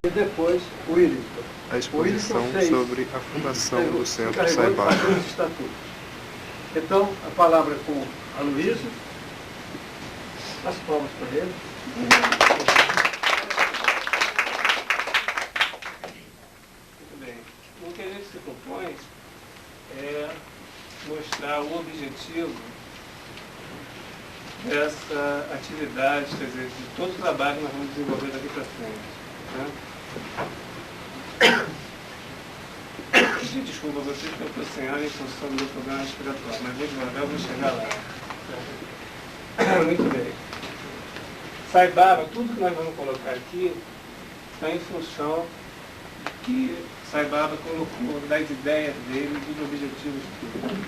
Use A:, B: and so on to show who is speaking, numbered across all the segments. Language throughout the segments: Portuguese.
A: E depois o Wilson.
B: A exposição sobre a fundação do Centro
A: Sai
B: Baba.
A: os estatutos. Então, a palavra é com a Luísa. As palmas para ele.
C: Muito bem. O que a gente se propõe é mostrar o objetivo dessa atividade, quer dizer, de todo o trabalho que nós vamos desenvolver daqui para frente. Né? Pedir desculpa a vocês que eu estou sem ar em função do meu problema respiratório, mas vou devagar, vou chegar lá. Muito bem. Sai Baba, tudo que nós vamos colocar aqui está em função do que Sai Baba colocou das ideias dele, dos objetivos dele.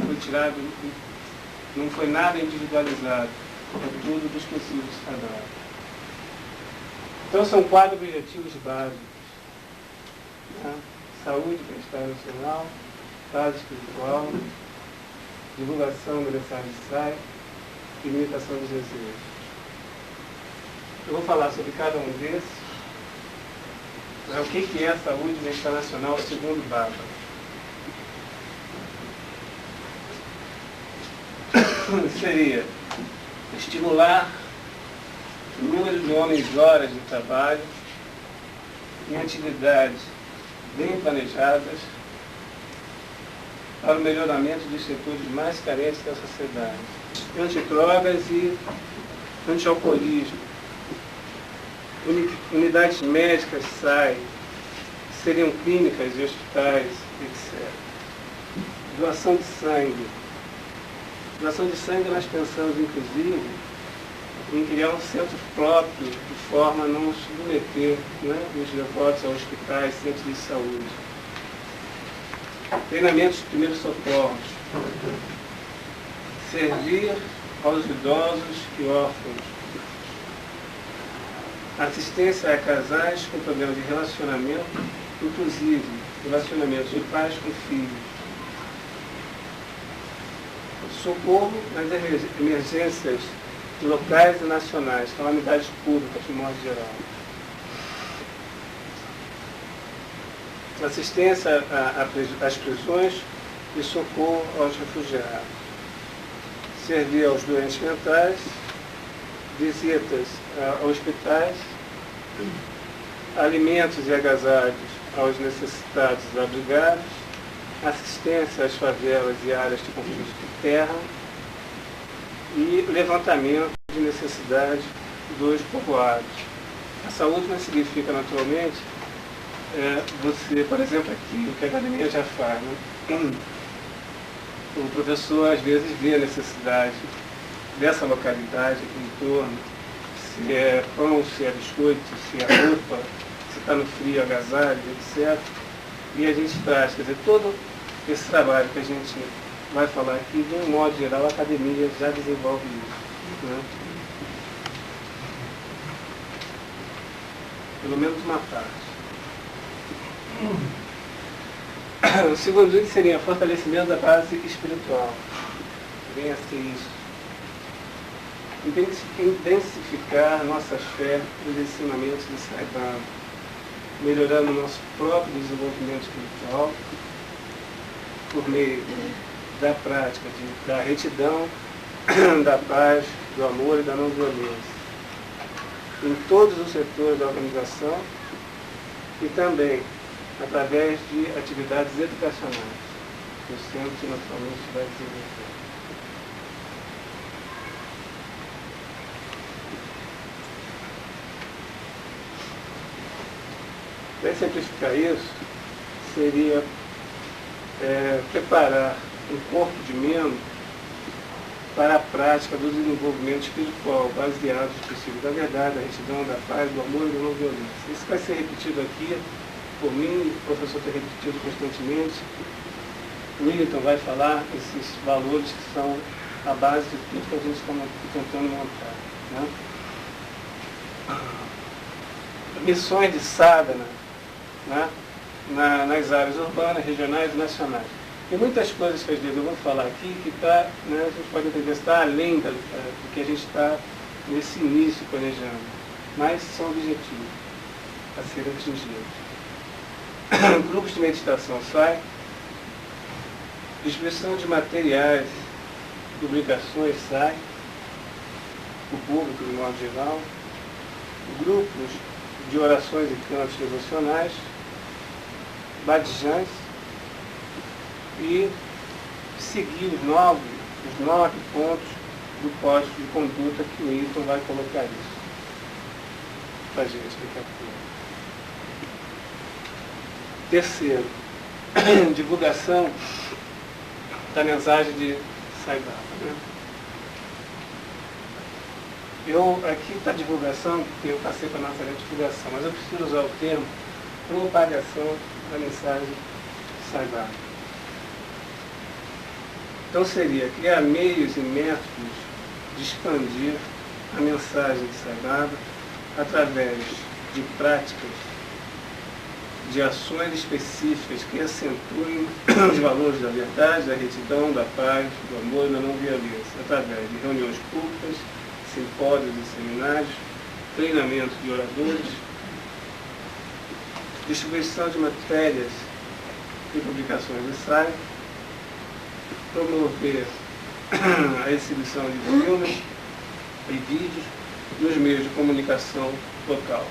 C: Foi tirado, não foi nada individualizado, é tudo dos princípios sagrados. Então são 4 objetivos básicos. Né? Saúde, bem-estar nacional, paz espiritual, divulgação da mensagem de Sai e limitação dos desejos. Eu vou falar sobre cada um desses. O que é a saúde e bem-estar nacional segundo Baba? Seria estimular o número de homens e horas de trabalho em atividades bem planejadas para o melhoramento dos setores mais carentes da sociedade. Antidrogas e antialcoolismo. Unidades médicas SAI, seriam clínicas e hospitais, etc. Doação de sangue. Doação de sangue nós pensamos, inclusive, em criar um centro próprio, de forma a não submeter, né, os devotos a hospitais, centros de saúde. Treinamentos de primeiros socorros. Servir aos idosos e órfãos. Assistência a casais com problemas de relacionamento, inclusive relacionamentos de pais com filhos. Socorro nas emergências locais e nacionais, calamidades públicas, de modo geral. Assistência às prisões e socorro aos refugiados. Servir aos doentes mentais, visitas a hospitais, alimentos e agasalhos aos necessitados abrigados, assistência às favelas e áreas de conflito de terra e levantamento de necessidade dos povoados. A saúde não significa, naturalmente, você, por exemplo, aqui, o que a academia já faz, né? O professor, às vezes, vê a necessidade dessa localidade aqui em torno, se é pão, se é biscoito, se é roupa, se está no frio, agasalho, etc. E a gente traz, quer dizer, todo esse trabalho que a gente vai falar aqui, de um modo geral, a academia já desenvolve isso. Né? Pelo menos uma parte. O segundo item seria fortalecimento da base espiritual. Vem a ser isso. Intensificar nossa fé nos ensinamentos de Sai Baba, melhorando o nosso próprio desenvolvimento espiritual por meio da prática da retidão, da paz, do amor e da não violência em todos os setores da organização e também através de atividades educacionais que o centro naturalmente vai desenvolver. Para simplificar isso, seria preparar um corpo de membros para a prática do desenvolvimento espiritual, baseado nos princípios da verdade, da retidão, da paz, do amor e da não violência. Isso vai ser repetido aqui por mim, o professor tem repetido constantemente. O Willington vai falar esses valores que são a base de tudo que a gente está tentando montar. Né? Missões de sadhana, né? Nas áreas urbanas, regionais e nacionais. Tem muitas coisas que às vezes eu vou falar aqui que tá, né, a gente pode entender que está além do que a gente está nesse início planejando, mas são objetivos. a serem atingidos. Grupos de meditação saem, distribuição de materiais, publicações sai, o público de modo geral, grupos de orações e cantos devocionais, badjans, e seguir os 9 pontos do código de conduta que o Hilton vai colocar isso para a gente daqui a pouco. Terceiro, divulgação da mensagem de Sai Baba. Né? Aqui está a divulgação, porque eu passei para a nossa divulgação, mas eu preciso usar o termo propagação da mensagem de Sai Baba. Então seria criar meios e métodos de expandir a mensagem de Sai Baba através de práticas, de ações específicas que acentuem os valores da verdade, da retidão, da paz, do amor e da não violência, através de reuniões públicas, simpósios e seminários, treinamento de oradores, distribuição de matérias e publicações de ensaio, promover a exibição de filmes e vídeos nos meios de comunicação local.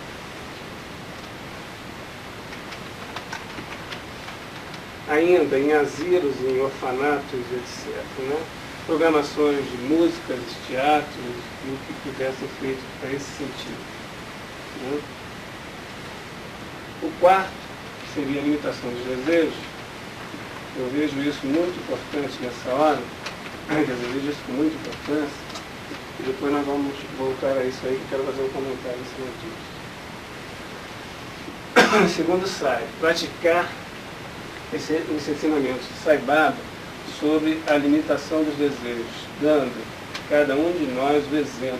C: Ainda em asilos, em orfanatos, etc. Né? Programações de músicas, teatros e o que puder ser feito para esse sentido. Né? O quarto seria a limitação dos desejos. Eu vejo isso muito importante nessa hora, eu vejo isso com muita importância, e depois nós vamos voltar a isso aí, que eu quero fazer um comentário em cima disso. Segundo sai, praticar esse ensinamento de Sai Baba sobre a limitação dos desejos, dando a cada um de nós o exemplo,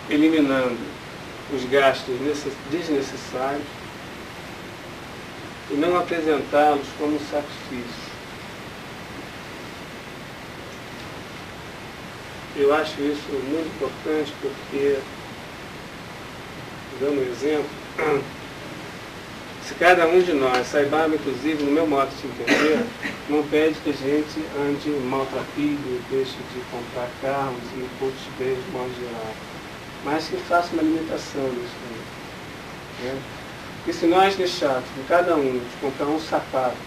C: eliminando os gastos desnecessários e não apresentá-los como um sacrifício. Eu acho isso muito importante porque, dando um exemplo, se cada um de nós, Sai Baba, inclusive, no meu modo de entender, não pede que a gente ande maltrapilho, deixe de comprar carros e outros bens de modo geral, mas que faça uma limitação nisso aí. Né? Porque se nós deixarmos de cada um de comprar um sapato,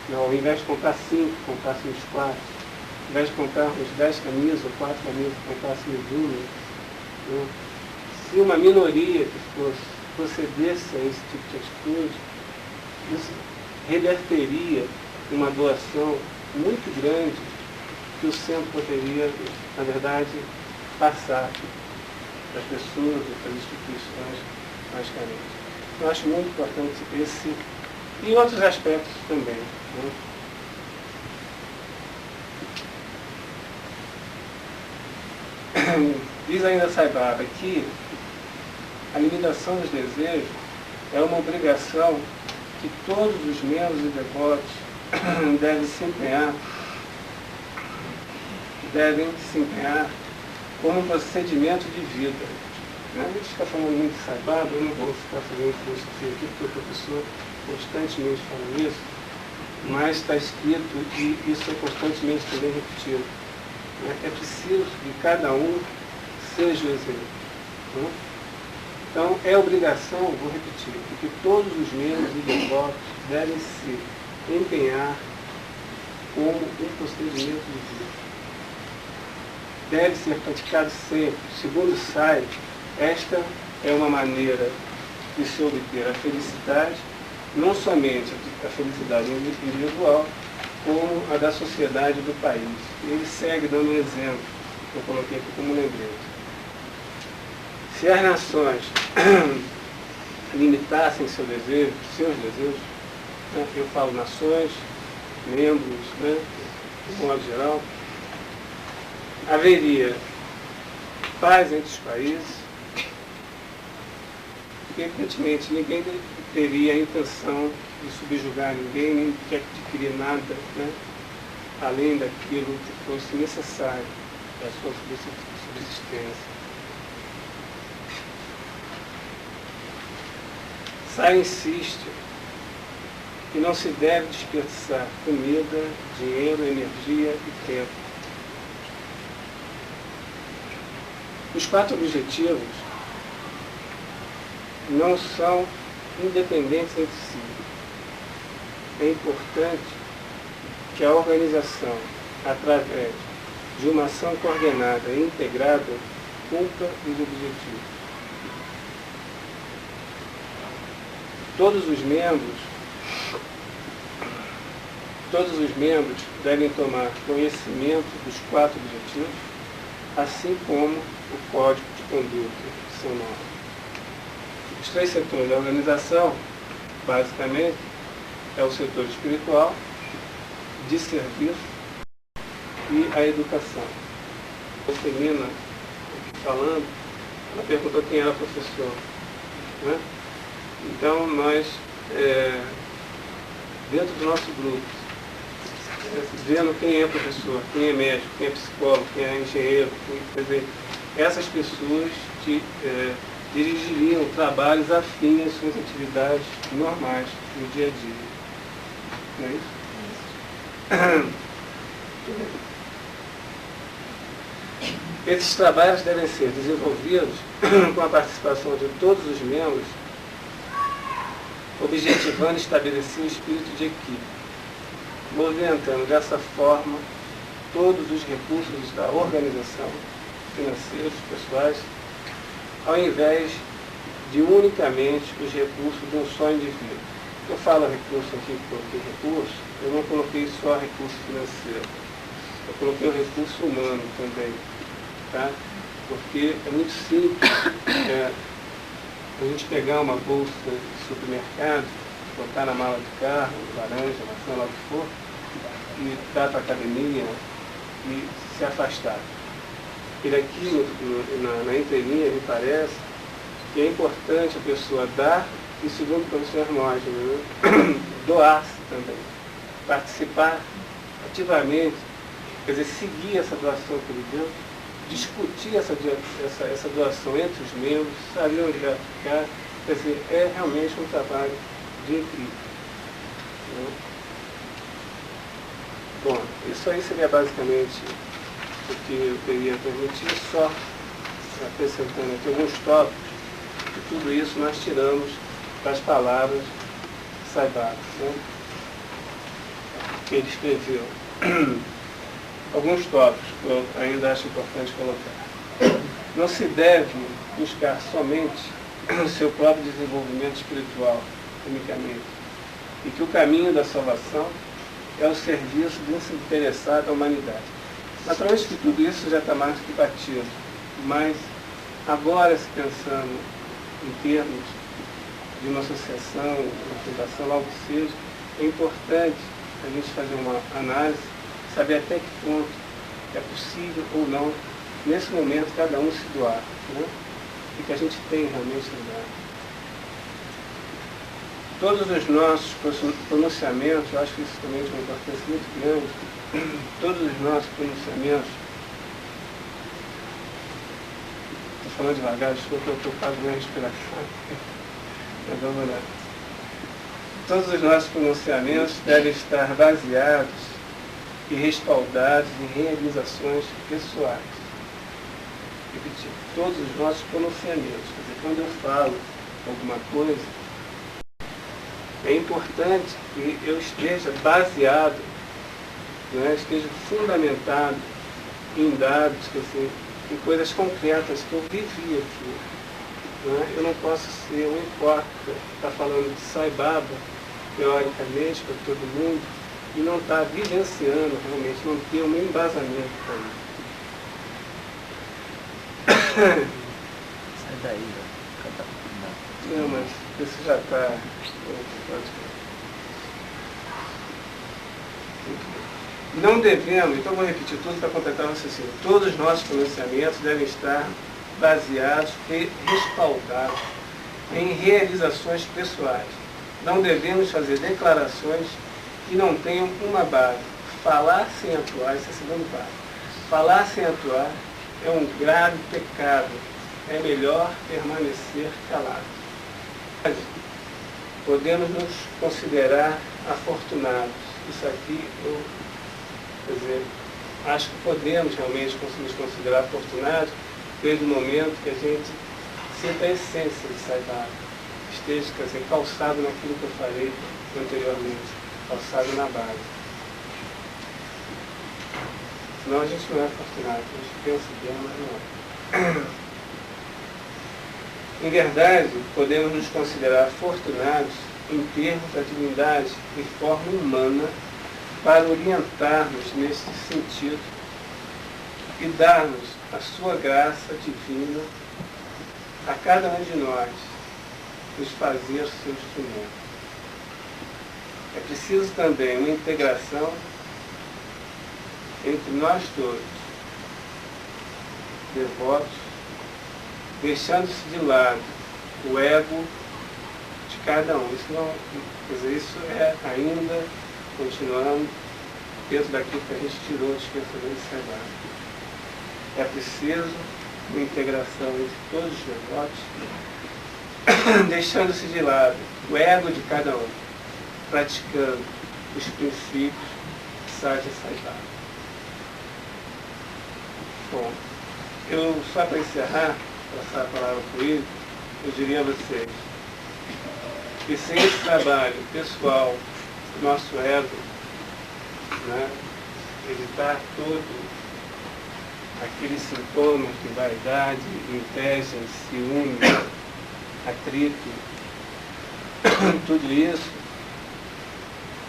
C: não, ao invés de comprar 5, comprássemos 4, ao invés de comprar uns 10 camisas ou 4 camisas, comprássemos uma, né? Se uma minoria que fosse procedesse a esse tipo de atitude, isso reverteria uma doação muito grande que o centro poderia, na verdade, passar para as pessoas e para as instituições mais carentes. Eu acho muito importante esse e outros aspectos também. Né? Diz ainda Sai Baba que a limitação dos desejos é uma obrigação que todos os membros e devotos devem se empenhar como um procedimento de vida. A gente está falando muito de Sai Baba, eu não vou ficar fazendo filosofia aqui, porque o professor constantemente fala isso, mas está escrito e isso é constantemente também repetido. É preciso que cada um seja o exemplo. Então, é obrigação, vou repetir, que todos os membros e devotos devem se empenhar como um procedimento de vida. Deve ser praticado sempre. Segundo Sai, esta é uma maneira de se obter a felicidade, não somente a felicidade individual, como a da sociedade do país. Ele segue dando um exemplo, que eu coloquei aqui como lembrete. Se as nações limitassem seus desejos, né, eu falo nações, membros, né, de modo geral, haveria paz entre os países, porque, evidentemente, ninguém teria a intenção de subjugar ninguém, nem de adquirir nada, né, além daquilo que fosse necessário para a sua subsistência. Sá insiste que não se deve desperdiçar comida, dinheiro, energia e tempo. Os 4 objetivos não são independentes entre si. É importante que a organização, através de uma ação coordenada e integrada, cumpra os objetivos. Todos os membros devem tomar conhecimento dos 4 objetivos, assim como o código de conduta que são normas. Os 3 setores da organização, basicamente, é o setor espiritual, de serviço e a educação. A Celina, falando, ela perguntou quem era professor. Né? Então, nós, dentro do nosso grupo, vendo quem é professor, quem é médico, quem é psicólogo, quem é engenheiro, quer dizer, essas pessoas dirigiriam trabalhos afins às suas atividades normais no dia a dia. Não é isso? Esses trabalhos devem ser desenvolvidos com a participação de todos os membros, objetivando estabelecer o espírito de equipe, movimentando dessa forma todos os recursos da organização, financeiros, pessoais, ao invés de unicamente os recursos de um só indivíduo. Eu falo recurso aqui, coloquei recurso, eu não coloquei só recurso financeiro, eu coloquei o recurso humano também, tá? Porque é muito simples a gente pegar uma bolsa de supermercado, botar na mala do carro, laranja, maçã, lá o que for, e dar para a academia e se afastar. E aqui na entrelinha me parece que é importante a pessoa dar e, segundo o professor Hermógenes, doar-se também, participar ativamente, quer dizer, seguir essa doação que ele deu, discutir essa doação entre os membros, saber onde vai ficar, quer dizer, é realmente um trabalho de equipe. Né? Bom, isso aí seria basicamente o que eu queria transmitir, só acrescentando aqui alguns tópicos, e tudo isso nós tiramos das palavras Sai-Baba, né? Que ele escreveu. Alguns tópicos que eu ainda acho importante colocar. Não se deve buscar somente o seu próprio desenvolvimento espiritual, unicamente, e que o caminho da salvação é o serviço desinteressado à humanidade. Naturalmente que tudo isso já está mais que batido, mas agora, se pensando em termos de uma associação, uma fundação, algo que seja, é importante a gente fazer uma análise, saber até que ponto é possível ou não, nesse momento, cada um se doar, né? E que a gente tem realmente lugar. Todos os nossos pronunciamentos, eu acho que isso também tem uma importância muito grande, todos os nossos pronunciamentos, estou falando devagar, desculpa, eu estou quase na respiração, mas vamos lá. Todos os nossos pronunciamentos devem estar baseados e respaldados em realizações pessoais. Repetir, todos os nossos pronunciamentos, quer dizer, quando eu falo alguma coisa, é importante que eu esteja baseado, né, esteja fundamentado em dados, quer dizer, em coisas concretas que eu vivi aqui. Né? Eu não posso ser um hipócrita que está falando de Sai-Baba, teoricamente, para todo mundo, e não estar vivenciando realmente, não ter um embasamento para isso.
D: Sai daí,
C: Não, mas isso já está... Não devemos, então vou repetir tudo para completar o raciocínio. Todos os nossos pronunciamentos devem estar baseados e respaldados em realizações pessoais. Não devemos fazer declarações que não tenham uma base. Falar sem atuar, esse é o segundo passo. Falar sem atuar é um grave pecado. É melhor permanecer calado. podemos nos considerar afortunados. Isso aqui, quer dizer, acho que podemos realmente nos considerar afortunados desde o momento que a gente sinta a essência de Sai Baba, esteja, quer dizer, calçado naquilo que eu falei anteriormente, calçado na base. Senão a gente não é afortunado, a gente pensa que é, mas não é. Em verdade, podemos nos considerar afortunados em termos da divindade de forma humana para orientar-nos neste sentido e dar-nos a sua graça divina a cada um de nós, nos fazer seu instrumento. É preciso também uma integração entre nós todos, devotos, deixando-se de lado o ego de cada um. Isso não, quer dizer, isso é ainda continuando dentro daquilo que a gente tirou dos pensamentos de Sai Baba. É preciso uma integração entre todos os devotos, deixando-se de lado o ego de cada um, praticando os princípios de Saja Sai Baba. Bom, eu só para encerrar, passar a palavra para ele, eu diria a vocês que sem esse trabalho pessoal do nosso ego, né, evitar todo aqueles sintomas de vaidade, inveja, ciúme, atrito, tudo isso,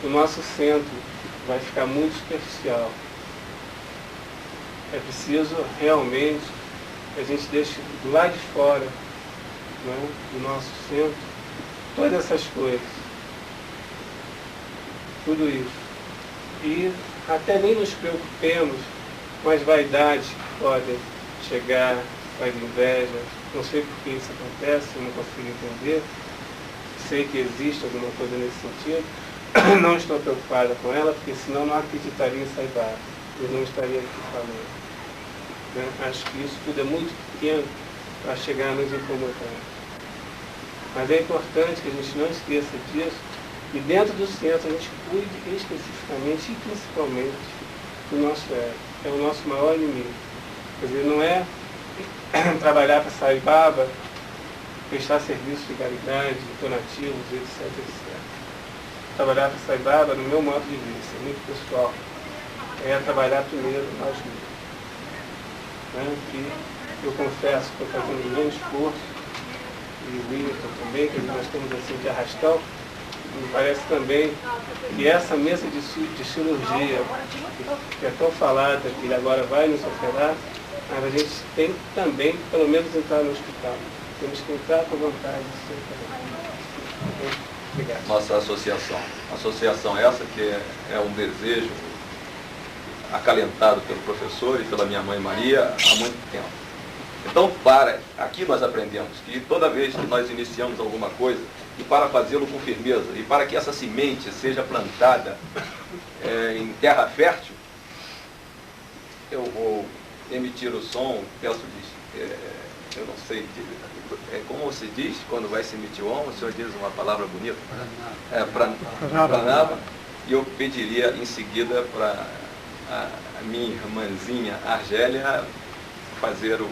C: o nosso centro vai ficar muito superficial. É preciso realmente que a gente deixe do lado de fora, né, do nosso centro, todas essas coisas, tudo isso. E até nem nos preocupemos com as vaidades que podem chegar, com as invejas. Não sei por que isso acontece, eu não consigo entender. Sei que existe alguma coisa nesse sentido. Não estou preocupada com ela, porque senão não acreditaria em Sai Baba. Eu não estaria aqui falando. Né? Acho que isso tudo é muito pequeno para chegar a nos incomodar. Mas é importante que a gente não esqueça disso e dentro do centro a gente cuide especificamente e principalmente do nosso ego. É o nosso maior inimigo. Quer dizer, não é trabalhar para Sai Baba, prestar serviço de caridade, donativos, etc, etc. Trabalhar para Sai Baba, no meu modo de vista, é muito pessoal, é trabalhar primeiro nós mesmos. Né? Que eu confesso que estou fazendo um grande esforço, e o Wilton também, que nós estamos assim de arrastão. Me parece também que essa mesa de cirurgia, que é tão falada, que ele agora vai nos operar, mas a gente tem que também, pelo menos, entrar no hospital. Temos que entrar com vontade de ser operado. Obrigado.
D: Nossa associação. Associação essa que é um desejo acalentado pelo professor e pela minha mãe Maria há muito tempo. Então, aqui nós aprendemos que toda vez que nós iniciamos alguma coisa, e para fazê-lo com firmeza, e para que essa semente seja plantada em terra fértil, eu vou emitir o som, peço, eu não sei, como se diz quando vai se emitir o om, o senhor diz uma palavra bonita? Pranava. E eu pediria em seguida para a minha irmãzinha Argélia fazer o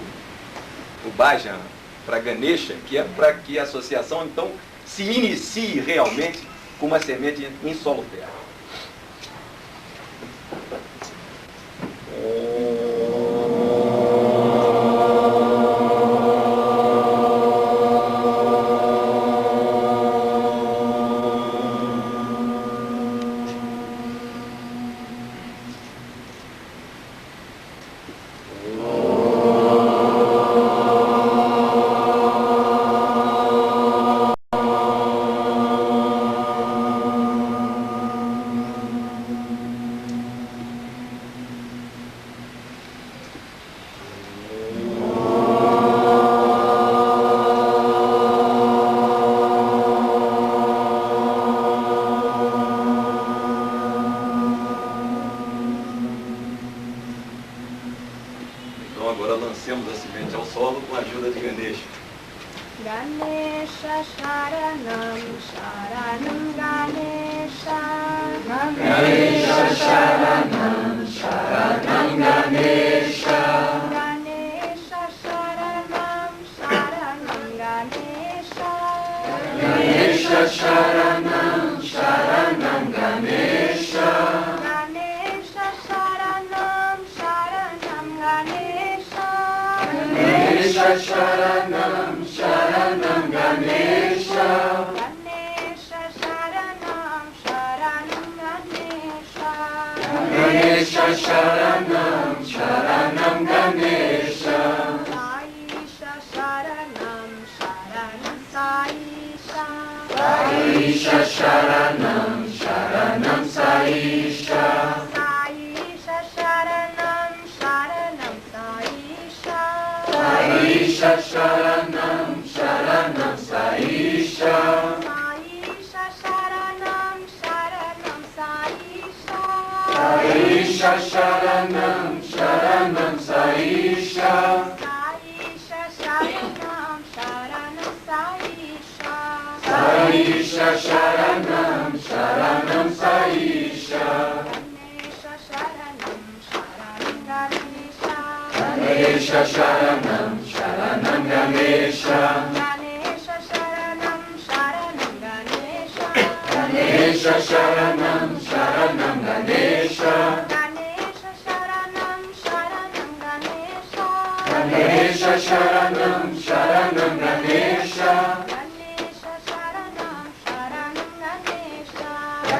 D: bhajan para Ganesha, que é para que a associação então se inicie realmente com uma semente em solo terra.
E: Sharanam Sharanam Ganesha
A: Ganesha Sharanam Sharanam Ganesha.
E: Ganesha Sharanam Sharanam Ganesha
A: Ganesha Sharanam Sharanam Ganesha.
E: Ganesha Sharanam Sharanam Ganesha
A: Ganesha Sharanam Sharanam Ganesha.
E: Ganesha Sharanam Sharanam Ganesha
A: Ganesha Sharanam Sharanam Ganesha.
E: Saisha Sharanam Sharanam Saisha
A: Saisha Sharanam Sharanam Saisha.
E: Saisha Sharanam Sharanam Saisha
A: Saisha Sharanam Sharanam Saisha.
E: Saisha Sharanam Sharanam Saisha
A: Saisha Sharanam Sharanam Saisha.
E: Saisha Sharanam Sharanam Saisha
A: Saisha Sharanam Sharanam Saisha.
E: Ganesha Sharanam Sharanam Ganesha
A: Ganesha Sharanam Sharanam Ganesha.
E: Ganesha Sharanam Sharanam Ganesha
A: Ganesha Sharanam Sharanam Ganesha.
E: Ganesha Sharanam Sharanam Ganesha
A: Ganesha Sharanam Sharanam Ganesha.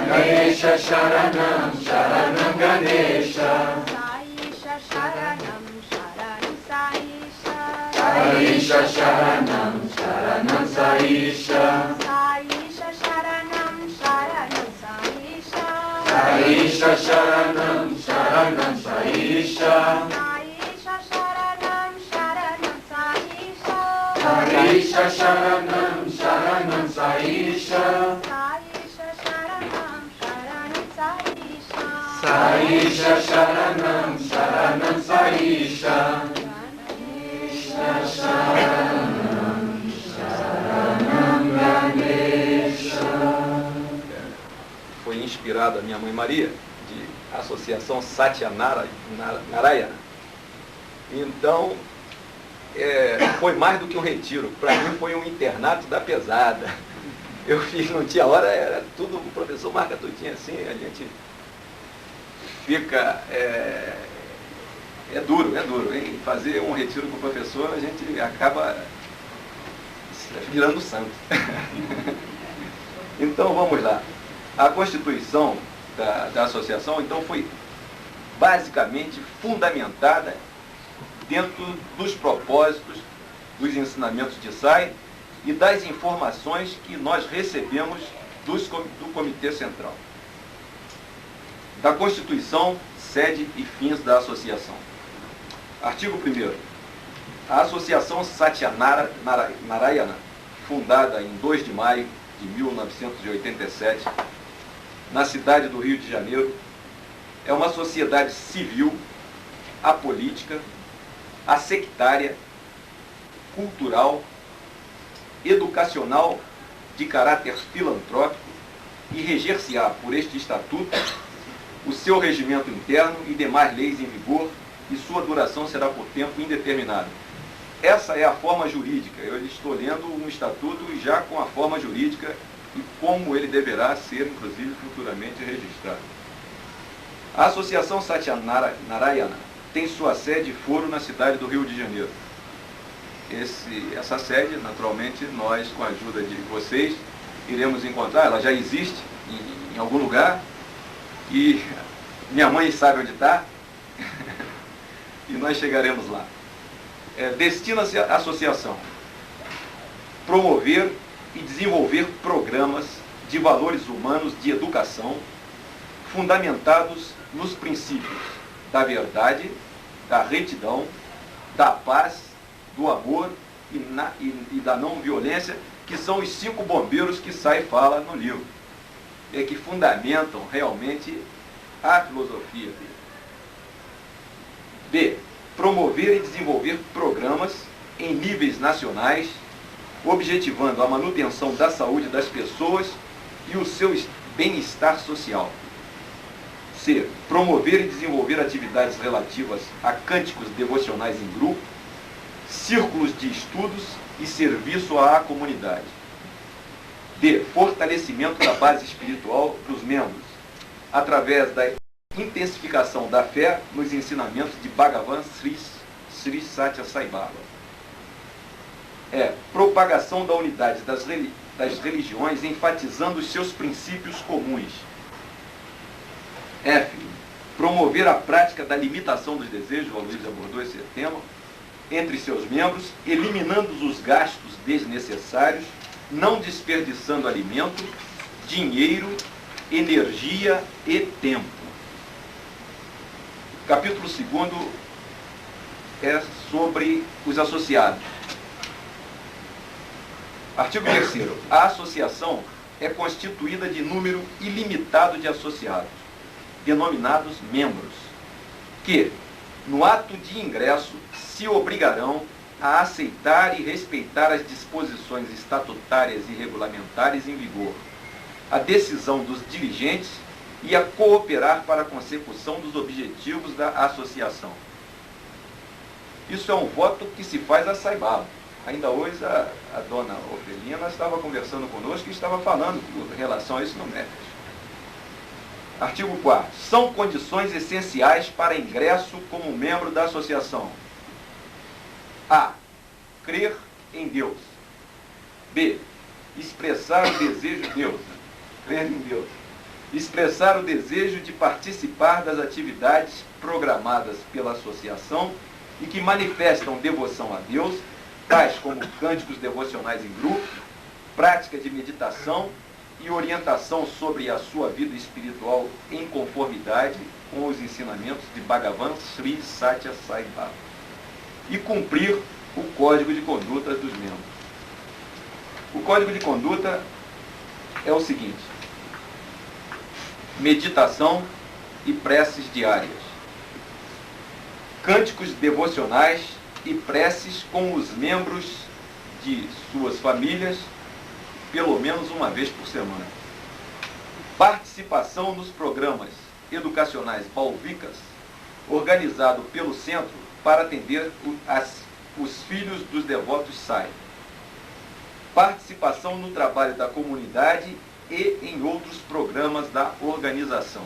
E: Ganesha Sharanam Sharanam Ganesha
A: Ganesha Sharanam Sharanam Ganesha.
E: Saisha Sharanam Sharanam Saisha
A: Saisha Sharanam Sharanam Saisha.
E: Saisha Sharanam Sharanam Saisha
A: Saisha Sharanam Sharanam Saisha.
E: Saisha Sharanam Sharanam Saisha
A: Saisha Sharanam Sharanam Saisha.
E: Saisha Sharanam Sharanam Saisha
A: Saisha Sharanam Sharanam Saisha.
D: Foi inspirada a minha mãe Maria, de Associação Satya Narayana. Então, foi mais do que um retiro. Para mim foi um internato da pesada. Eu fiz, não tinha hora, era tudo, o professor marca tudinho assim, a gente fica... É duro, hein? Fazer um retiro com o professor, a gente acaba virando santo. Então, vamos lá. A constituição da associação, então, foi basicamente fundamentada dentro dos propósitos, dos ensinamentos de Sai e das informações que nós recebemos do Comitê Central. Da Constituição, sede e fins da associação. Artigo 1º. A Associação Satya Narayana, fundada em 2 de maio de 1987, na cidade do Rio de Janeiro, é uma sociedade civil, apolítica, assectária, cultural, educacional, de caráter filantrópico e reger-se-á por este estatuto o seu regimento interno e demais leis em vigor, e sua duração será por tempo indeterminado. Essa é a forma jurídica. Eu estou lendo um estatuto já com a forma jurídica e como ele deverá ser, inclusive, futuramente registrado. A Associação Satya Narayana tem sua sede e foro na cidade do Rio de Janeiro. Essa sede, naturalmente, nós, com a ajuda de vocês, iremos encontrar. Ela já existe em algum lugar e minha mãe sabe onde está e nós chegaremos lá. Destina-se a associação promover e desenvolver programas de valores humanos de educação fundamentados nos princípios da verdade, da retidão, da paz, do amor e da não violência, que são os 5 bombeiros que Sai fala no livro, que fundamentam realmente a filosofia dele. B. Promover e desenvolver programas em níveis nacionais, objetivando a manutenção da saúde das pessoas e o seu bem-estar social. C. Promover e desenvolver atividades relativas a cânticos devocionais em grupo, círculos de estudos e serviço à comunidade. D. Fortalecimento da base espiritual dos membros, através da intensificação da fé nos ensinamentos de Bhagavan Sri Satya Sai Baba. Propagação da unidade das religiões, enfatizando os seus princípios comuns. F. Promover a prática da limitação dos desejos, o Luiz abordou esse tema, entre seus membros, eliminando os gastos desnecessários, não desperdiçando alimento, dinheiro, energia e tempo. Capítulo 2 é sobre os associados. Artigo 3º. A associação é constituída de número ilimitado de associados, denominados membros, que, no ato de ingresso, se obrigarão a aceitar e respeitar as disposições estatutárias e regulamentares em vigor, a decisão dos dirigentes e a cooperar para a consecução dos objetivos da associação. Isso é um voto que se faz a Sai Baba. Ainda hoje a dona Ofelina estava conversando conosco e estava falando em relação a isso no MEC. Artigo 4º. São condições essenciais para ingresso como membro da associação. A. Crer em Deus. B. Expressar o desejo de Deus. Crer em Deus. Expressar o desejo de participar das atividades programadas pela associação e que manifestam devoção a Deus, tais como cânticos devocionais em grupo, prática de meditação e orientação sobre a sua vida espiritual em conformidade com os ensinamentos de Bhagavan Sri Satya Sai Baba. E cumprir o Código de Conduta dos membros. O Código de Conduta é o seguinte: meditação e preces diárias, cânticos devocionais e preces com os membros de suas famílias, pelo menos uma vez por semana. Participação nos programas educacionais Balvikas, organizado pelo Centro para atender os filhos dos devotos Sai. Participação no trabalho da comunidade e em outros programas da organização.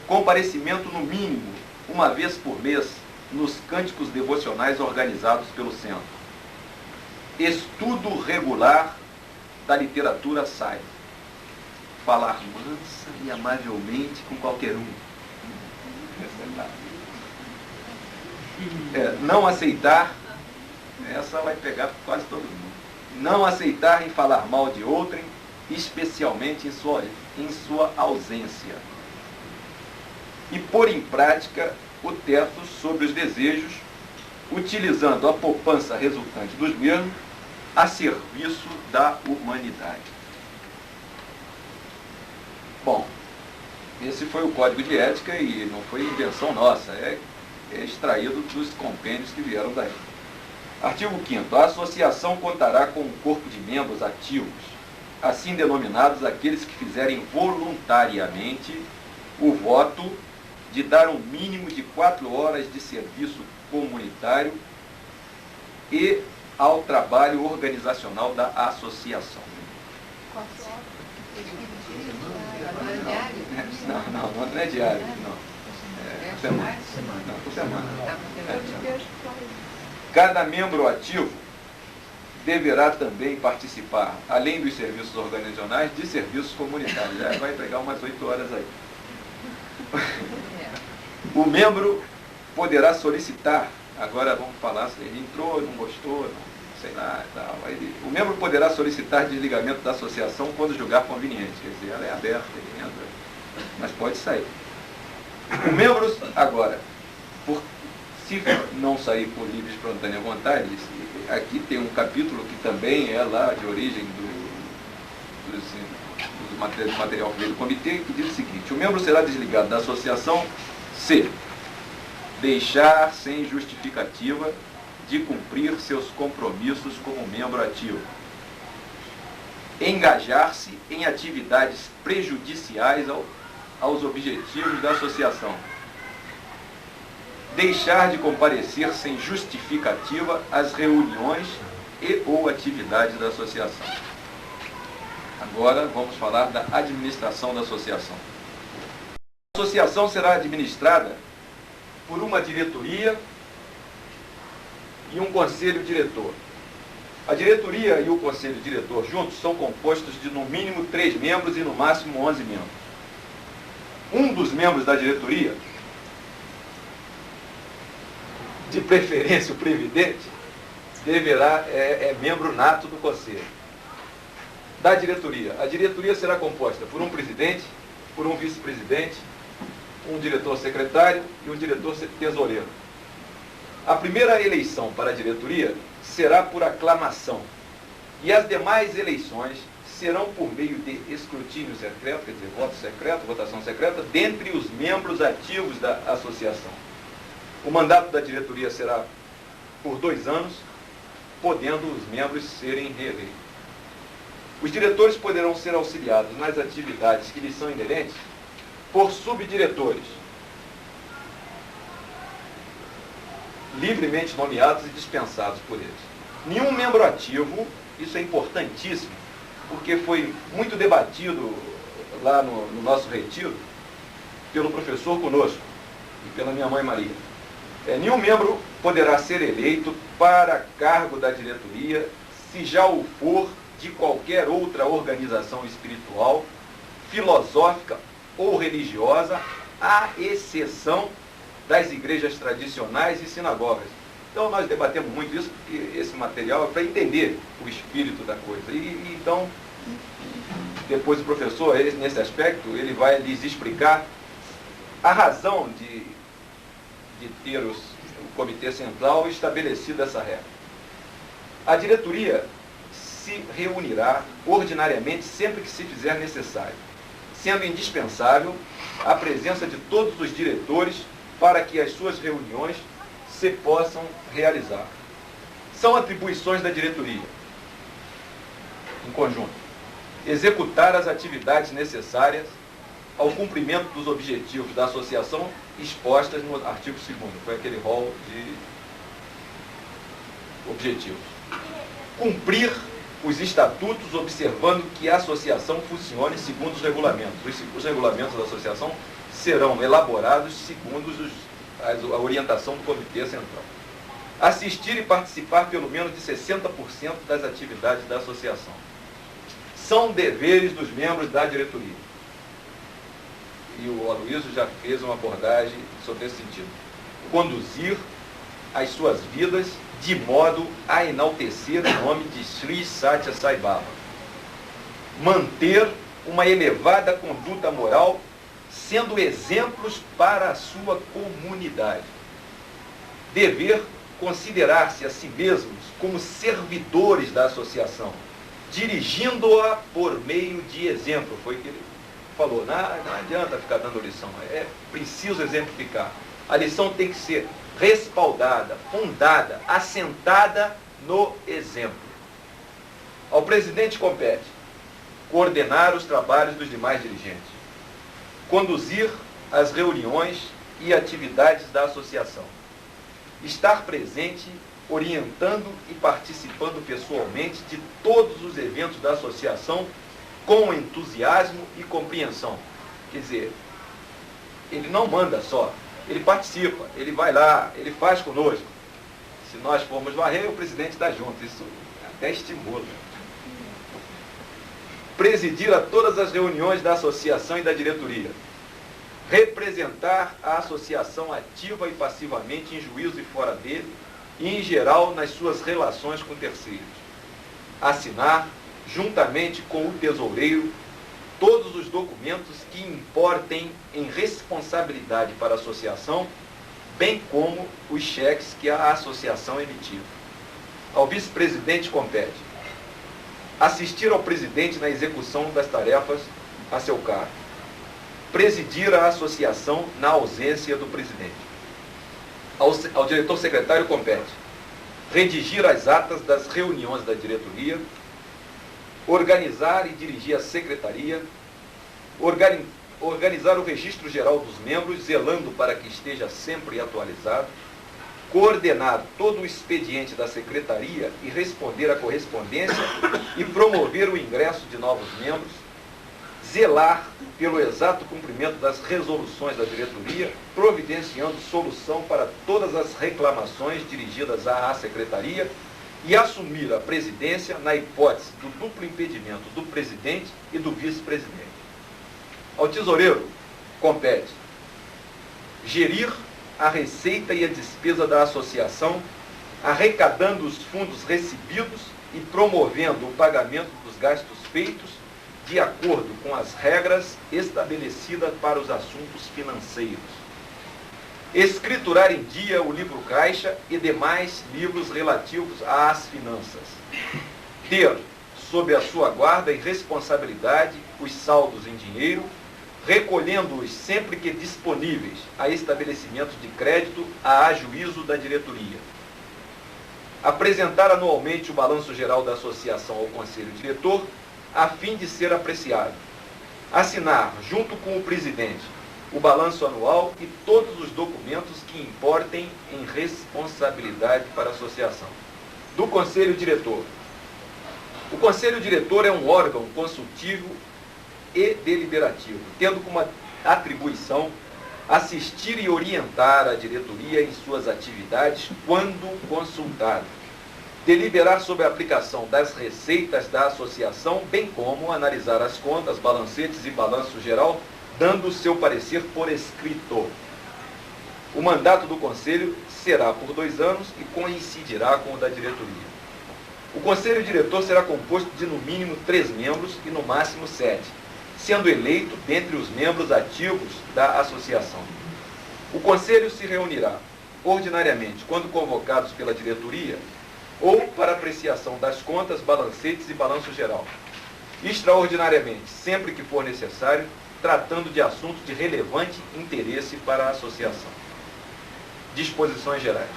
D: Comparecimento no mínimo uma vez por mês nos cânticos devocionais organizados pelo Centro. Estudo regular da literatura Sai. Falar mansa e amavelmente com qualquer um. Não aceitar, essa vai pegar quase todo mundo. Não aceitar em falar mal de outrem, especialmente em sua ausência. E pôr em prática o teto sobre os desejos, utilizando a poupança resultante dos mesmos a serviço da humanidade. Bom, esse foi o Código de Ética e não foi invenção nossa, é extraído dos compêndios que vieram daí. Artigo 5º. A associação contará com um corpo de membros ativos, assim denominados aqueles que fizerem voluntariamente o voto de dar um mínimo de 4 horas de serviço comunitário e ao trabalho organizacional da associação.
E: 4 horas?
D: Não é diário, não. É semana. Não, por semana. Cada membro ativo deverá também participar, além dos serviços organizacionais, de serviços comunitários. Já vai pegar umas 8 horas aí. O membro poderá solicitar, agora vamos falar se ele entrou, não gostou, não sei lá, tal. O membro poderá solicitar desligamento da associação quando julgar conveniente. Quer dizer, ela é aberta, ele entra, mas pode sair. O membro, agora, se não sair por livre e espontânea vontade, aqui tem um capítulo que também é lá de origem do material que veio do comitê, que diz o seguinte: o membro será desligado da associação se deixar sem justificativa de cumprir seus compromissos como membro ativo. Engajar-se em atividades prejudiciais aos objetivos da associação. Deixar de comparecer sem justificativa às reuniões e ou atividades da associação. Agora vamos falar da administração da associação. A associação será administrada por uma diretoria e um conselho diretor. A diretoria e o conselho diretor juntos são compostos de no mínimo 3 membros e no máximo 11 membros. Um dos membros da diretoria, de preferência o presidente, é membro nato do conselho. Da diretoria. A diretoria será composta por um presidente, por um vice-presidente, um diretor secretário e um diretor tesoureiro. A primeira eleição para a diretoria será por aclamação e as demais eleições serão por meio de escrutínio secreto, quer dizer, voto secreto, votação secreta, dentre os membros ativos da associação. O mandato da diretoria será por 2 anos, podendo os membros serem reeleitos. Os diretores poderão ser auxiliados nas atividades que lhes são inerentes por subdiretores, livremente nomeados e dispensados por eles. Nenhum membro ativo, isso é importantíssimo, porque foi muito debatido lá no nosso retiro, pelo professor conosco e pela minha mãe Maria. Nenhum membro poderá ser eleito para cargo da diretoria se já o for de qualquer outra organização espiritual, filosófica ou religiosa, à exceção das igrejas tradicionais e sinagogas. Então nós debatemos muito isso, porque esse material é para entender o espírito da coisa. Então, depois o professor, nesse aspecto, ele vai lhes explicar a razão de ter o comitê central estabelecido essa regra. A diretoria se reunirá ordinariamente sempre que se fizer necessário, sendo indispensável a presença de todos os diretores para que as suas reuniões se possam realizar. São atribuições da diretoria, em conjunto, executar as atividades necessárias ao cumprimento dos objetivos da associação expostas no artigo 2º, foi aquele rol de objetivos. Cumprir os estatutos, observando que a associação funcione segundo os regulamentos. Os regulamentos da associação serão elaborados segundo a orientação do Comitê Central. Assistir e participar pelo menos de 60% das atividades da associação. São deveres dos membros da diretoria. E o Aloysio já fez uma abordagem sobre esse sentido. Conduzir as suas vidas de modo a enaltecer o nome de Sri Satya Sai Baba. Manter uma elevada conduta moral, sendo exemplos para a sua comunidade. Dever considerar-se a si mesmos como servidores da associação, dirigindo-a por meio de exemplo. Foi o que ele falou. Não adianta ficar dando lição, é preciso exemplificar. A lição tem que ser respaldada, fundada, assentada no exemplo. Ao presidente compete coordenar os trabalhos dos demais dirigentes, conduzir as reuniões e atividades da associação, estar presente, orientando e participando pessoalmente de todos os eventos da associação com entusiasmo e compreensão. Quer dizer, ele não manda só, ele participa, ele vai lá, ele faz conosco. Se nós formos varrer, o presidente está junto, isso até estimula. Presidir a todas as reuniões da associação e da diretoria. Representar a associação ativa e passivamente em juízo e fora dele, e em geral nas suas relações com terceiros. Assinar, juntamente com o tesoureiro, todos os documentos que importem em responsabilidade para a associação, bem como os cheques que a associação emitiu. Ao vice-presidente compete assistir ao presidente na execução das tarefas a seu cargo, presidir a associação na ausência do presidente. Ao diretor secretário compete redigir as atas das reuniões da diretoria, organizar e dirigir a secretaria, organizar o registro geral dos membros, zelando para que esteja sempre atualizado, coordenar todo o expediente da secretaria e responder à correspondência e promover o ingresso de novos membros, zelar pelo exato cumprimento das resoluções da diretoria, providenciando solução para todas as reclamações dirigidas à secretaria e assumir a presidência na hipótese do duplo impedimento do presidente e do vice-presidente. Ao tesoureiro compete gerir a receita e a despesa da associação, arrecadando os fundos recebidos e promovendo o pagamento dos gastos feitos de acordo com as regras estabelecidas para os assuntos financeiros. Escriturar em dia o livro caixa e demais livros relativos às finanças. Ter, sob a sua guarda e responsabilidade, os saldos em dinheiro, recolhendo-os sempre que disponíveis a estabelecimentos de crédito a ajuízo da diretoria. Apresentar anualmente o balanço geral da associação ao conselho diretor, a fim de ser apreciado. Assinar, junto com o presidente, o balanço anual e todos os documentos que importem em responsabilidade para a associação. Do conselho diretor. O conselho diretor é um órgão consultivo e deliberativo, tendo como atribuição assistir e orientar a diretoria em suas atividades quando consultado, deliberar sobre a aplicação das receitas da associação, bem como analisar as contas, balancetes e balanço geral, dando o seu parecer por escrito. O mandato do conselho será por 2 anos e coincidirá com o da diretoria. O conselho diretor será composto de no mínimo 3 membros e no máximo 7, sendo eleito dentre os membros ativos da associação. O conselho se reunirá ordinariamente quando convocados pela diretoria ou para apreciação das contas, balancetes e balanço geral. Extraordinariamente, sempre que for necessário, tratando de assuntos de relevante interesse para a associação. Disposições gerais.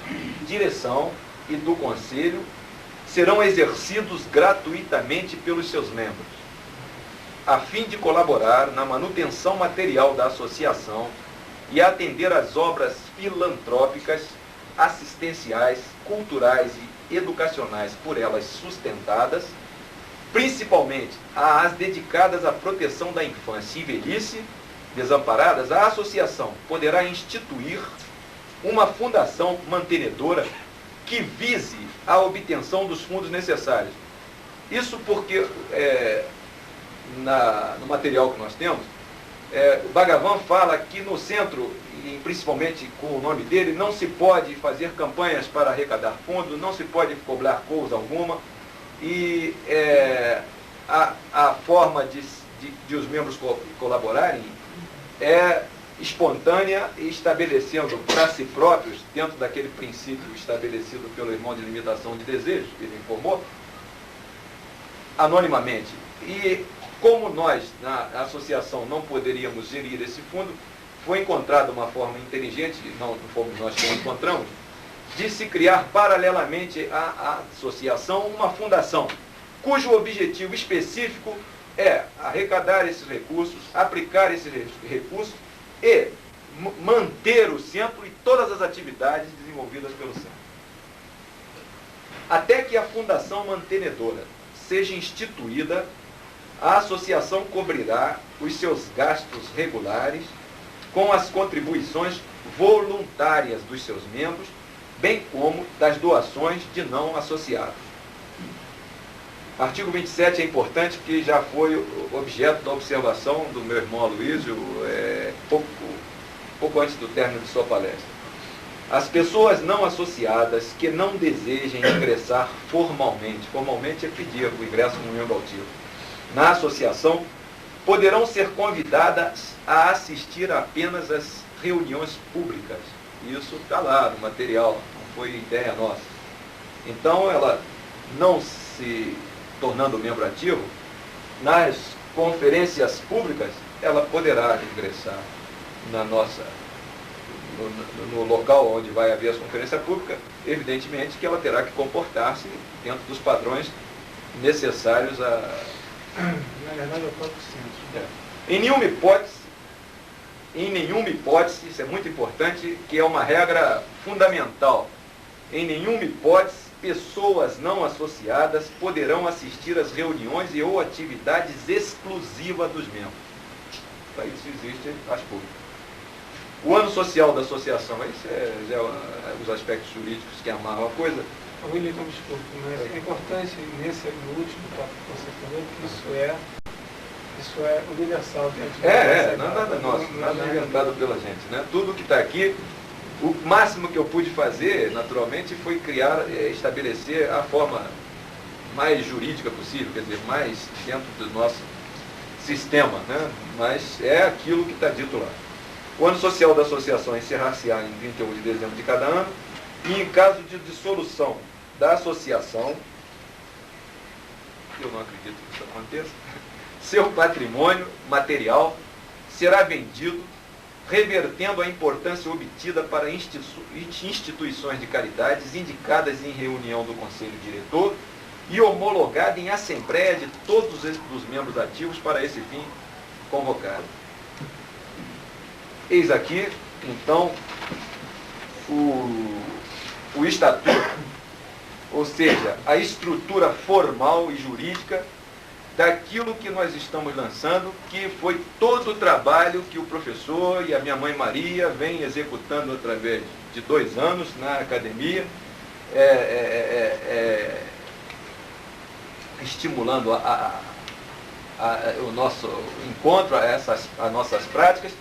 D: Direção e do conselho serão exercidos gratuitamente pelos seus membros, a fim de colaborar na manutenção material da associação e atender às obras filantrópicas, assistenciais, culturais e educacionais por elas sustentadas, principalmente às dedicadas à proteção da infância e velhice desamparadas. A associação poderá instituir uma fundação mantenedora que vise a obtenção dos fundos necessários. Isso porque no material que nós temos, o Bhagavan fala que no centro, e principalmente com o nome dele, não se pode fazer campanhas para arrecadar fundos, não se pode cobrar coisa alguma, e a forma de os membros colaborarem é espontânea e estabelecendo para si próprios, dentro daquele princípio estabelecido pelo irmão de limitação de desejos, que ele informou, anonimamente. E como nós, na associação, não poderíamos gerir esse fundo, foi encontrada uma forma inteligente, não fomos nós que encontramos, de se criar paralelamente à associação uma fundação, cujo objetivo específico é arrecadar esses recursos, aplicar esses recursos e manter o centro e todas as atividades desenvolvidas pelo centro. Até que a fundação mantenedora seja instituída, a associação cobrirá os seus gastos regulares com as contribuições voluntárias dos seus membros, bem como das doações de não associados. Artigo 27 é importante, que já foi objeto da observação do meu irmão Aloysio pouco antes do término de sua palestra. As pessoas não associadas que não desejem ingressar formalmente é pedir o ingresso como membro altivo, na associação, poderão ser convidadas a assistir apenas às reuniões públicas. Isso está lá no material, não foi ideia nossa. Então, ela não se tornando membro ativo, nas conferências públicas, ela poderá ingressar no local onde vai haver essa conferência pública, evidentemente que ela terá que comportar-se dentro dos padrões necessários a...
C: Na verdade, é o próprio centro.
D: Em nenhuma hipótese, isso é muito importante, que é uma regra fundamental, em nenhuma hipótese, pessoas não associadas poderão assistir às reuniões e ou atividades exclusivas dos membros. Para isso existe as públicas. O ano social da associação, isso já é os aspectos jurídicos que amarram a coisa.
C: William, desculpe, mas é importante no último tópico que você falou, que isso é universal.
D: Nada nosso, nada inventado pela gente, né? Tudo que está aqui, o máximo que eu pude fazer, naturalmente, foi estabelecer a forma mais jurídica possível, quer dizer, mais dentro do nosso sistema, né? Mas é aquilo que está dito lá. O ano social da associação encerrar-se-á em 31 de dezembro de cada ano, e em caso de dissolução da associação, eu não acredito que isso aconteça, seu patrimônio material será vendido, revertendo a importância obtida para instituições de caridades indicadas em reunião do Conselho Diretor e homologada em assembleia de todos os membros ativos para esse fim convocado. Eis aqui, então, o estatuto, ou seja, a estrutura formal e jurídica daquilo que nós estamos lançando, que foi todo o trabalho que o professor e a minha mãe Maria vem executando através de 2 anos na academia, estimulando o nosso encontro, as nossas práticas.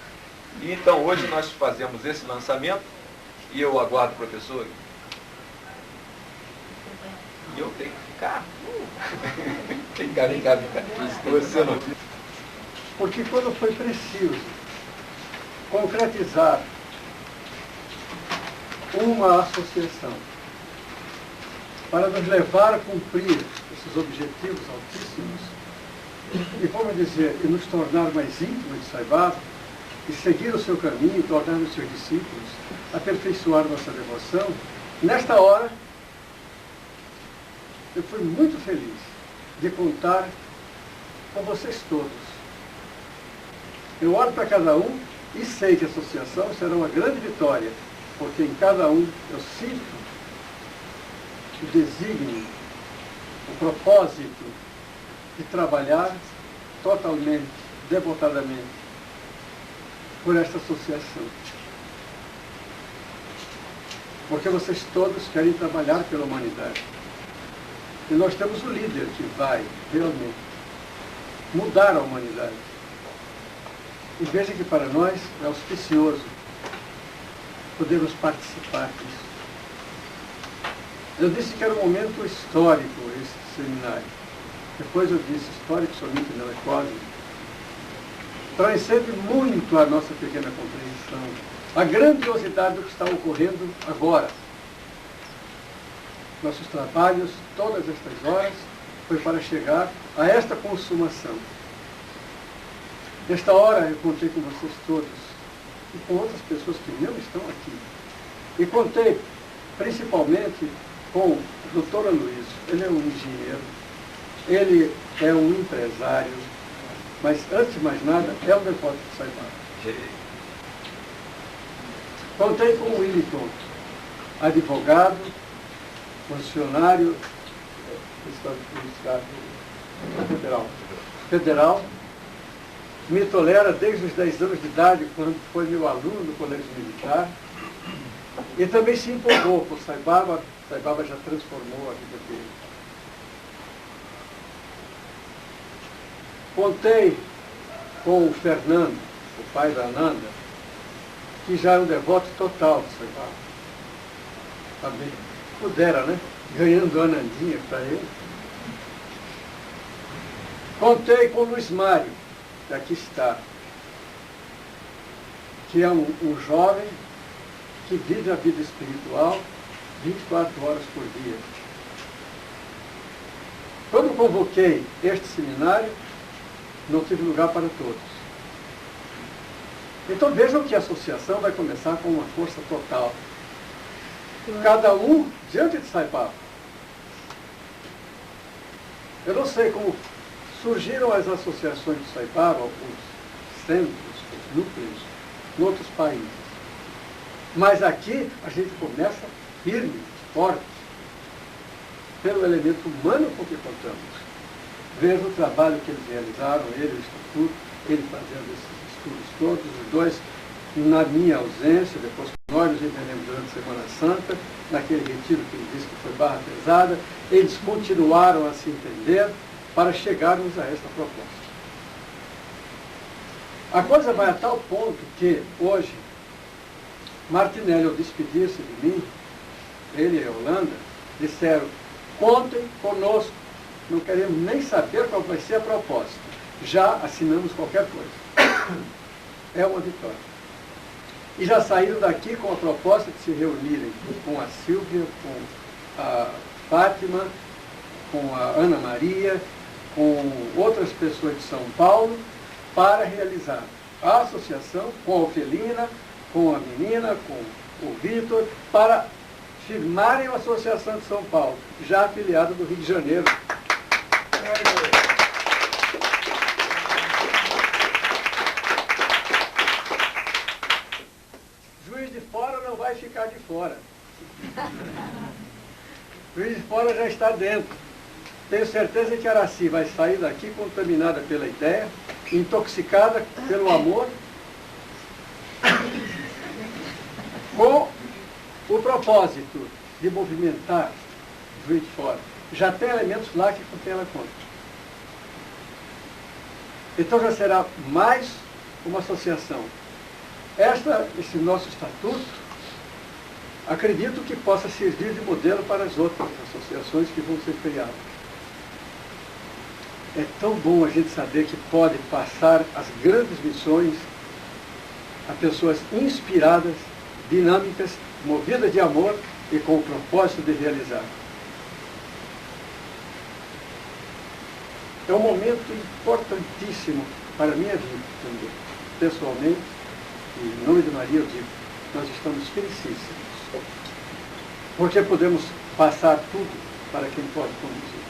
D: E então hoje nós fazemos esse lançamento e eu aguardo o professor. E eu tenho que ficar. Vem cá. Você não.
A: Porque quando foi preciso concretizar uma associação para nos levar a cumprir esses objetivos altíssimos, e vamos dizer, e nos tornar mais íntimos de Saibaba, e seguir o seu caminho, tornar-nos seus discípulos, aperfeiçoar nossa devoção, nesta hora, eu fui muito feliz de contar com vocês todos. Eu olho para cada um e sei que a associação será uma grande vitória, porque em cada um eu sinto o desígnio, o propósito de trabalhar totalmente, devotadamente, por esta associação. Porque vocês todos querem trabalhar pela humanidade. E nós temos o líder que vai, realmente, mudar a humanidade. E veja que para nós é auspicioso podermos participar disso. Eu disse que era um momento histórico esse seminário. Depois eu disse histórico somente não é quase. Transcende muito a nossa pequena compreensão, a grandiosidade do que está ocorrendo agora. Nossos trabalhos, todas estas horas, foi para chegar a esta consumação. Nesta hora eu contei com vocês todos e com outras pessoas que não estão aqui. E contei principalmente com o Dr. Aloysio. Ele é um engenheiro, ele é um empresário, mas antes de mais nada é um devoto de Saibaba. Contei com o Willington, advogado, funcionário federal, me tolera desde os 10 anos de idade, quando foi meu aluno no Colégio Militar, e também se empolgou por Saibaba. Saibaba já transformou a vida dele. Contei com o Fernando, o pai da Ananda, que já é um devoto total de Saibaba. Também pudera, né? Ganhando a Anandinha para ele. Contei com o Luiz Mário, que aqui está, que é um jovem que vive a vida espiritual 24 horas por dia. Quando convoquei este seminário, não tive lugar para todos. Então vejam que a associação vai começar com uma força total. Cada um diante de Saipava. Eu não sei como surgiram as associações de Saipava, os centros, os núcleos, em outros países. Mas aqui a gente começa firme, forte, pelo elemento humano com que contamos. Veja o trabalho que eles realizaram, ele, o Instituto, ele fazendo esses estudos todos, os dois, na minha ausência, depois que nós nos entendemos durante a Semana Santa, naquele retiro que ele disse que foi barra pesada, eles continuaram a se entender para chegarmos a esta proposta. A coisa vai a tal ponto que, hoje, Martinelli, ao despedir-se de mim, ele e a Holanda, disseram, contem conosco, não queremos nem saber qual vai ser a proposta. Já assinamos qualquer coisa. É uma vitória. E já saíram daqui com a proposta de se reunirem com a Silvia, com a Fátima, com a Ana Maria, com outras pessoas de São Paulo, para realizar a associação com a Ofelina, com a menina, com o Vitor, para firmarem a Associação de São Paulo, já afiliada do Rio de Janeiro. Juiz de Fora não vai ficar de fora. Juiz de Fora já está dentro. Tenho certeza que Araci vai sair daqui contaminada pela ideia, intoxicada pelo amor, com o propósito de movimentar Juiz de Fora. Já tem elementos lá que com quem ela conta. Então já será mais uma associação. Esse nosso estatuto, acredito que possa servir de modelo para as outras associações que vão ser criadas. É tão bom a gente saber que pode passar as grandes missões a pessoas inspiradas, dinâmicas, movidas de amor e com o propósito de realizar. É um momento importantíssimo para a minha vida também. Pessoalmente, e em nome de Maria eu digo, nós estamos felicíssimos. Porque podemos passar tudo para quem pode conduzir.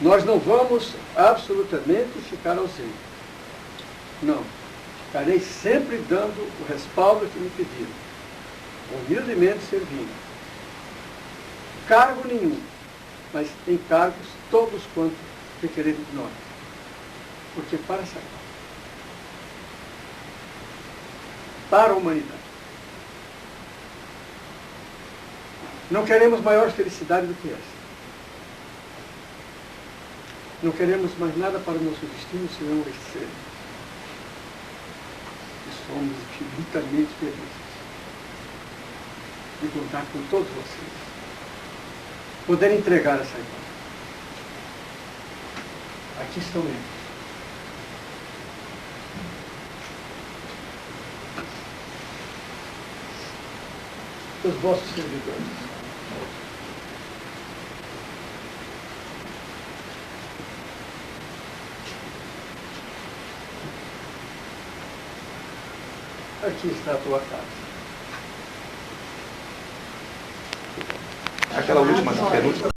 A: Nós não vamos absolutamente ficar ausentes. Não. Estarei sempre dando o respaldo que me pediram. Humildemente servindo. Cargo nenhum, mas encargos todos quanto requererem de nós. Porque para sair, para a humanidade, não queremos maior felicidade do que essa. Não queremos mais nada para o nosso destino senão este ser. E somos infinitamente felizes de contar com todos vocês. Poder entregar essa imagem. Aqui estão eles. Os vossos servidores. Aqui está a tua casa.
D: Aquela última pergunta.